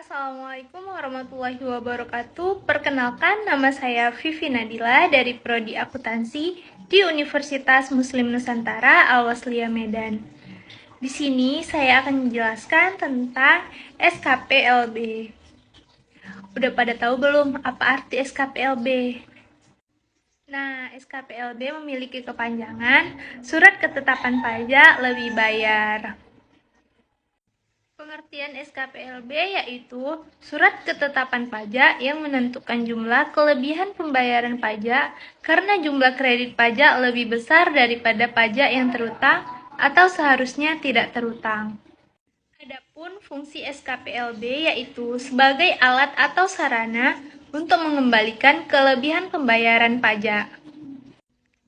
Assalamualaikum warahmatullahi wabarakatuh. Perkenalkan, nama saya Vivi Nadila dari Prodi Akuntansi di Universitas Muslim Nusantara Al-Wasliyah Medan. Di sini saya akan menjelaskan tentang SKPLB. Udah pada tahu belum apa arti SKPLB? Nah, SKPLB memiliki kepanjangan Surat Ketetapan Pajak Lebih Bayar. Pengertian SKPLB yaitu surat ketetapan pajak yang menentukan jumlah kelebihan pembayaran pajak karena jumlah kredit pajak lebih besar daripada pajak yang terutang atau seharusnya tidak terutang. Adapun fungsi SKPLB yaitu sebagai alat atau sarana untuk mengembalikan kelebihan pembayaran pajak.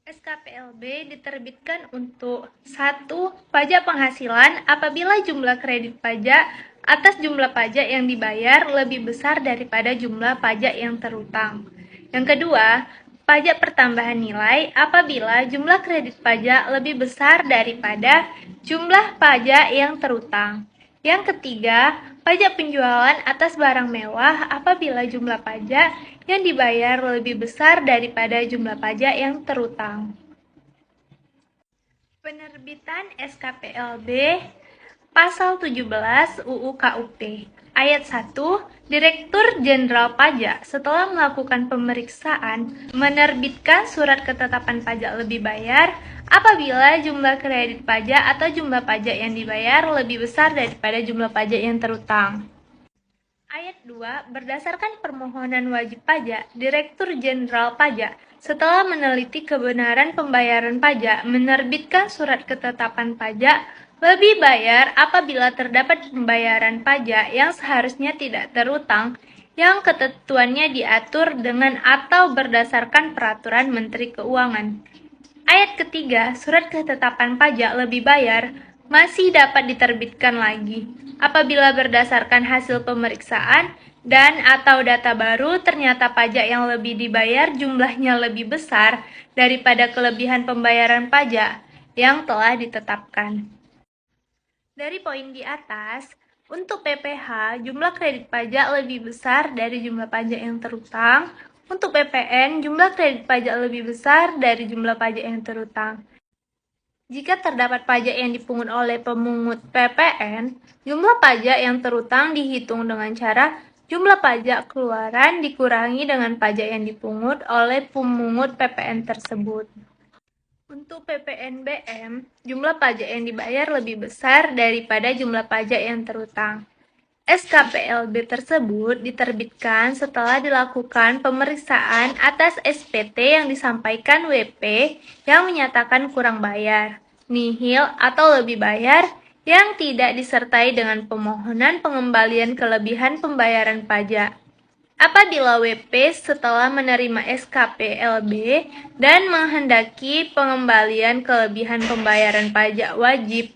SKPLB diterbitkan untuk 1. Pajak penghasilan apabila jumlah kredit pajak atas jumlah pajak yang dibayar lebih besar daripada jumlah pajak yang terutang. Yang kedua, pajak pertambahan nilai apabila jumlah kredit pajak lebih besar daripada jumlah pajak yang terutang. Yang ketiga, pajak penjualan atas barang mewah apabila jumlah pajak yang dibayar lebih besar daripada jumlah pajak yang terutang. Penerbitan SKPLB Pasal 17 UU KUP Ayat 1, Direktur Jenderal Pajak setelah melakukan pemeriksaan menerbitkan surat ketetapan pajak lebih bayar apabila jumlah kredit pajak atau jumlah pajak yang dibayar lebih besar daripada jumlah pajak yang terutang. Ayat 2, berdasarkan permohonan wajib pajak, Direktur Jenderal Pajak setelah meneliti kebenaran pembayaran pajak menerbitkan surat ketetapan pajak lebih bayar apabila terdapat pembayaran pajak yang seharusnya tidak terutang yang ketentuannya diatur dengan atau berdasarkan peraturan Menteri Keuangan. Ayat ketiga, surat ketetapan pajak lebih bayar masih dapat diterbitkan lagi apabila berdasarkan hasil pemeriksaan dan atau data baru ternyata pajak yang lebih dibayar jumlahnya lebih besar daripada kelebihan pembayaran pajak yang telah ditetapkan. Dari poin di atas, untuk PPh, jumlah kredit pajak lebih besar dari jumlah pajak yang terutang. Untuk PPN, jumlah kredit pajak lebih besar dari jumlah pajak yang terutang. Jika terdapat pajak yang dipungut oleh pemungut PPN, jumlah pajak yang terutang dihitung dengan cara jumlah pajak keluaran dikurangi dengan pajak yang dipungut oleh pemungut PPN tersebut. Untuk PPNBM, jumlah pajak yang dibayar lebih besar daripada jumlah pajak yang terutang. SKPLB tersebut diterbitkan setelah dilakukan pemeriksaan atas SPT yang disampaikan WP yang menyatakan kurang bayar, nihil atau lebih bayar yang tidak disertai dengan permohonan pengembalian kelebihan pembayaran pajak. Apabila WP setelah menerima SKPLB dan menghendaki pengembalian kelebihan pembayaran pajak wajib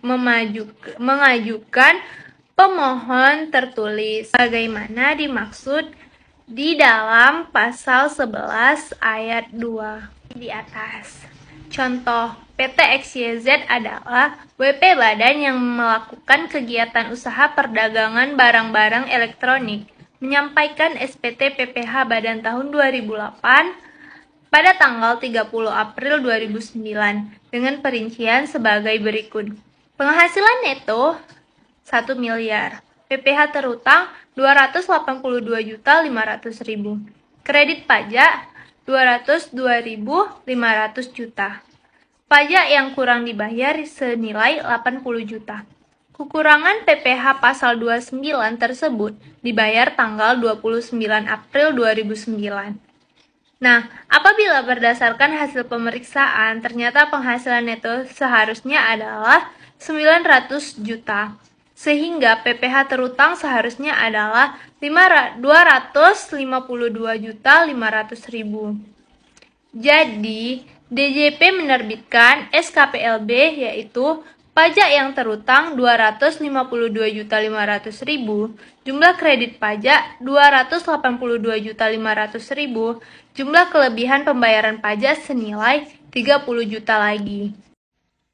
mengajukan pemohon tertulis bagaimana dimaksud di dalam pasal 11 ayat 2 di atas. Contoh, PT XYZ adalah WP badan yang melakukan kegiatan usaha perdagangan barang-barang elektronik, menyampaikan SPT PPh Badan tahun 2008 pada tanggal 30 April 2009 dengan perincian sebagai berikut. Penghasilan neto 1 miliar, PPh terutang 282.500.000, kredit pajak 202.500 juta, pajak yang kurang dibayar senilai 80 juta. Kekurangan PPh pasal 29 tersebut dibayar tanggal 29 April 2009. Nah, apabila berdasarkan hasil pemeriksaan ternyata penghasilan neto seharusnya adalah 900 juta, sehingga PPh terutang seharusnya adalah 252.500.000. Jadi, DJP menerbitkan SKPLB yaitu pajak yang terutang 252.500.000, jumlah kredit pajak 282.500.000, jumlah kelebihan pembayaran pajak senilai 30 juta lagi.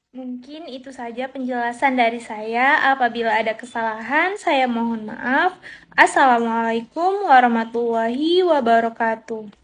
Mungkin itu saja penjelasan dari saya. Apabila ada kesalahan, saya mohon maaf. Assalamualaikum warahmatullahi wabarakatuh.